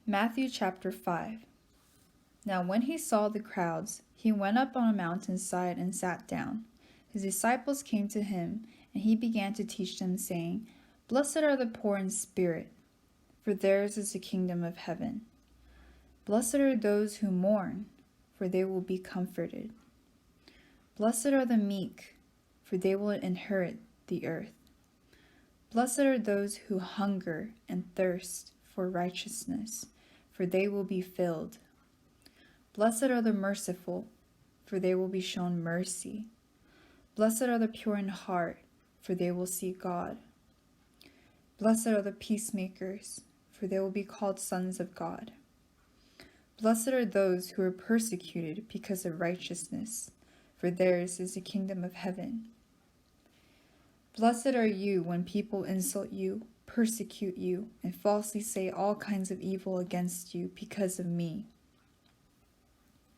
Matthew chapter 5. Now when he saw the crowds, he went up on a mountainside and sat down. His disciples came to him, and he began to teach them, saying, Blessed are the poor in spirit, for theirs is the kingdom of heaven. Blessed are those who mourn, for they will be comforted. Blessed are the meek, for they will inherit the earth. Blessed are those who hunger and thirst for righteousness, for they will be filled. Blessed are the merciful, for they will be shown mercy. Blessed are the pure in heart, for they will see God. Blessed are the peacemakers, for they will be called sons of God. Blessed are those who are persecuted because of righteousness, for theirs is the kingdom of heaven. Blessed are you when people insult you, persecute you, and falsely say all kinds of evil against you because of me.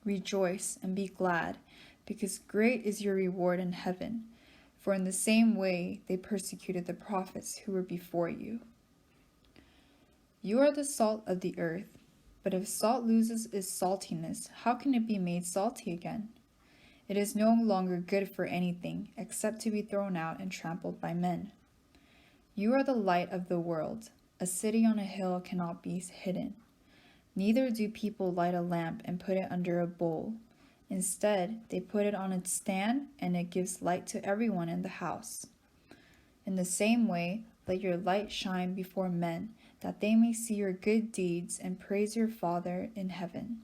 Rejoice and be glad, because great is your reward in heaven, for in the same way they persecuted the prophets who were before you. You are the salt of the earth, but if salt loses its saltiness, how can it be made salty again? It is no longer good for anything except to be thrown out and trampled by men. You are the light of the world. A city on a hill cannot be hidden. Neither do people light a lamp and put it under a bowl. Instead, they put it on its stand, and it gives light to everyone in the house. In the same way, let your light shine before men, that they may see your good deeds and praise your Father in heaven.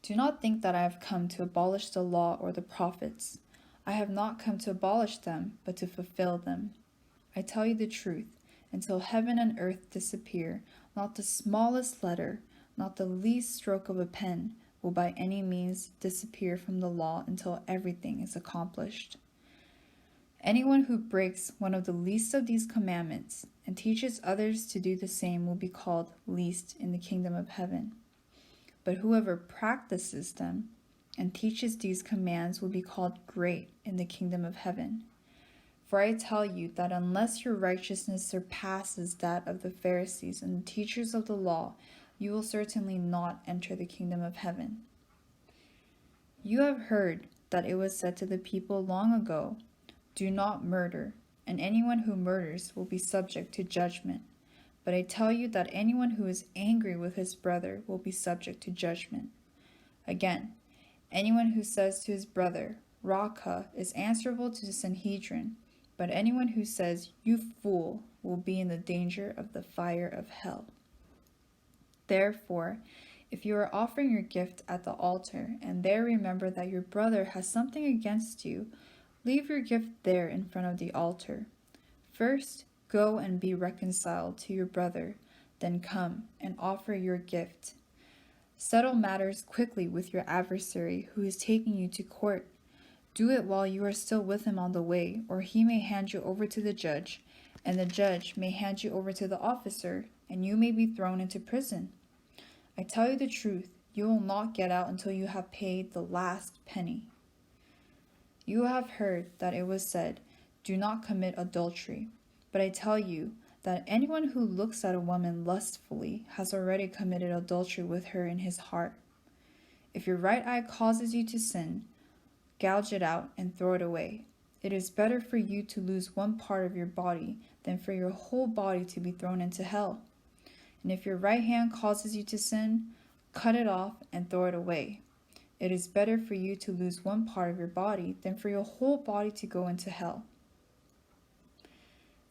Do not think that I have come to abolish the law or the prophets. I have not come to abolish them, but to fulfill them. I tell you the truth, until heaven and earth disappear, not the smallest letter, not the least stroke of a pen, will by any means disappear from the law until everything is accomplished. Anyone who breaks one of the least of these commandments and teaches others to do the same will be called least in the kingdom of heaven. But whoever practices them and teaches these commands will be called great in the kingdom of heaven. For I tell you that unless your righteousness surpasses that of the Pharisees and the teachers of the law, you will certainly not enter the kingdom of heaven. You have heard that it was said to the people long ago, Do not murder, and anyone who murders will be subject to judgment. But I tell you that anyone who is angry with his brother will be subject to judgment. Again, anyone who says to his brother, Raca, is answerable to the Sanhedrin, but anyone who says, You fool, will be in the danger of the fire of hell. Therefore, if you are offering your gift at the altar, and there remember that your brother has something against you, leave your gift there in front of the altar. First, go and be reconciled to your brother, then come and offer your gift. Settle matters quickly with your adversary who is taking you to court. Do it while you are still with him on the way, or he may hand you over to the judge, and the judge may hand you over to the officer, and you may be thrown into prison. I tell you the truth, you will not get out until you have paid the last penny. You have heard that it was said, Do not commit adultery. But I tell you that anyone who looks at a woman lustfully has already committed adultery with her in his heart. If your right eye causes you to sin, gouge it out and throw it away. It is better for you to lose one part of your body than for your whole body to be thrown into hell. And if your right hand causes you to sin, cut it off and throw it away. It is better for you to lose one part of your body than for your whole body to go into hell.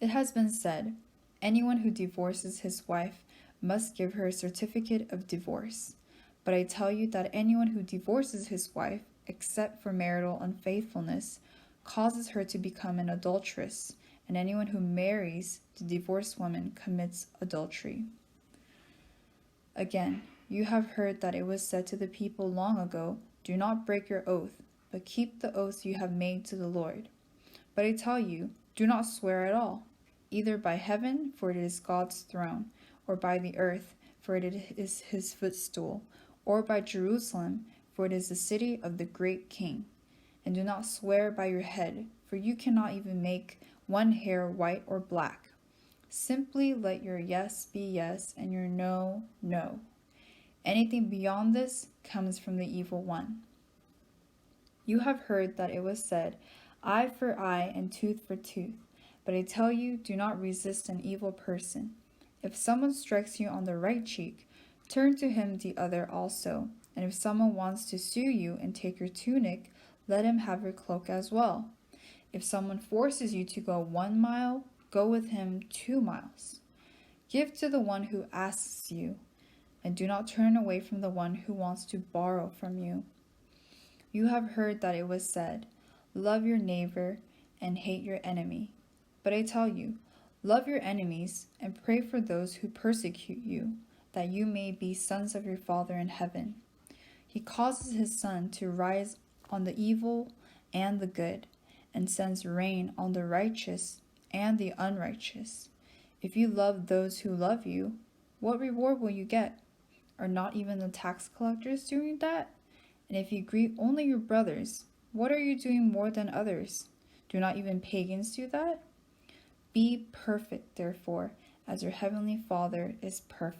It has been said, anyone who divorces his wife must give her a certificate of divorce. But I tell you that anyone who divorces his wife, except for marital unfaithfulness, causes her to become an adulteress, and anyone who marries the divorced woman commits adultery. Again, you have heard that it was said to the people long ago, Do not break your oath, but keep the oaths you have made to the Lord. But I tell you, do not swear at all, either by heaven, for it is God's throne, or by the earth, for it is his footstool, or by Jerusalem, for it is the city of the great King. And do not swear by your head, for you cannot even make one hair white or black. Simply let your yes be yes and your no, no. Anything beyond this comes from the evil one. You have heard that it was said, eye for eye and tooth for tooth. But I tell you, do not resist an evil person. If someone strikes you on the right cheek, turn to him the other also. And if someone wants to sue you and take your tunic, let him have your cloak as well. If someone forces you to go 1 mile, go with him 2 miles. Give to the one who asks you, and do not turn away from the one who wants to borrow from you. You have heard that it was said, love your neighbor and hate your enemy. But I tell you, love your enemies and pray for those who persecute you, that you may be sons of your Father in heaven. He causes his sun to rise on the evil and the good, and sends rain on the righteous and the unrighteous. If you love those who love you, what reward will you get? Are not even the tax collectors doing that? And if you greet only your brothers, what are you doing more than others? Do not even pagans do that? Be perfect, therefore, as your heavenly Father is perfect.